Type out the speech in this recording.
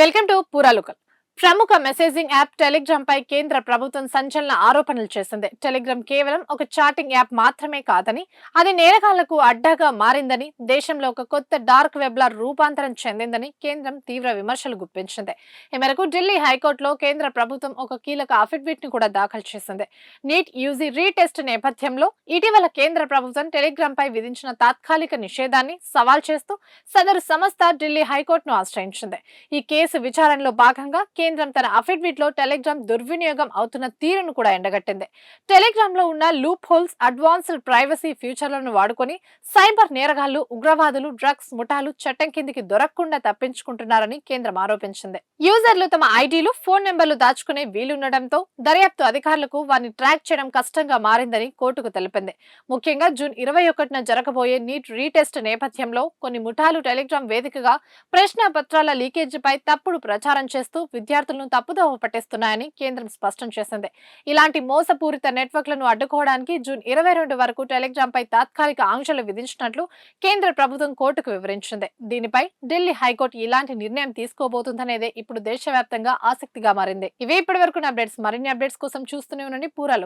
Welcome to పూరాలుకల్. ప్రముఖ messaging app Telegram పై కేంద్ర ప్రభుత్వం సంచలన ఆరోపణలు చేసింది. టెలిగ్రామ్ కేవలం ఒక చాటింగ్ యాప్ మాత్రమే కాదని, అది నేరగాళ్లకు అడ్డాగా మారిందని, దేశంలో ఒక కొత్త డార్క్ వెబ్ లా రూపాంతరం చెందిందని కేంద్రం తీవ్ర విమర్శలు గుప్పించింది. ఈ మేరకు ఢిల్లీ హైకోర్టులో కేంద్ర ప్రభుత్వం ఒక కీలక అఫిడవిట్ ని కూడా దాఖలు చేసింది. నీట్ యూజీ రీటెస్ట్ నేపథ్యంలో ఇటీవల కేంద్ర ప్రభుత్వం టెలిగ్రామ్ పై విధించిన తాత్కాలిక నిషేధాన్ని సవాల్ చేస్తూ సదరు సంస్థ ఢిల్లీ హైకోర్టును ఆశ్రయించింది. ఈ కేసు విచారణలో భాగంగా కేంద్రం తన అఫిడవిట్ లో టెలిగ్రామ్ దుర్వినియోగం అవుతున్న తీరును కూడా ఎండగట్టింది. టెలిగ్రామ్ లో ఉన్న లూప్ హోల్స్, అడ్వాన్స్డ్ ప్రైవసీ ఫ్యూచర్లను వాడుకొని సైబర్ నేరగాళ్లు, ఉగ్రవాదులు, డ్రగ్స్ ముఠాలు చట్టం కిందికి దొరకకుండా తప్పించుకుంటున్నారని కేంద్రం ఆరోపించింది. యూజర్లు తమ ఐడీలు, ఫోన్ నెంబర్లు దాచుకునే వీలుండటంతో దర్యాప్తు అధికారులకు వారిని ట్రాక్ చేయడం కష్టంగా మారిందని కోర్టుకు తెలిపింది. ముఖ్యంగా జూన్ 21న జరగబోయే నీట్ రీటెస్ట్ నేపథ్యంలో కొన్ని ముఠాలు టెలిగ్రామ్ వేదికగా ప్రశ్న పత్రాల లీకేజీపై తప్పుడు ప్రచారం చేస్తూ విద్యార్థులను తప్పుదోవ పట్టిస్తున్నాయని కేంద్రం స్పష్టం చేసింది. ఇలాంటి మోసపూరిత నెట్వర్క్లను అడ్డుకోవడానికి జూన్ 22 వరకు టెలిగ్రామ్ పై తాత్కాలిక ఆంక్షలు విధించినట్లు కేంద్ర ప్రభుత్వం కోర్టుకు వివరించింది. దీనిపై ఢిల్లీ హైకోర్టు ఇలాంటి నిర్ణయం తీసుకోబోతుందనేదే ఇప్పుడు దేశవ్యాప్తంగా ఆసక్తిగా మారింది. ఇవే ఇప్పటి వరకు అప్డేట్స్. మరిన్ని అప్డేట్స్ కోసం చూస్తూనే ఉండండి పూరాలు.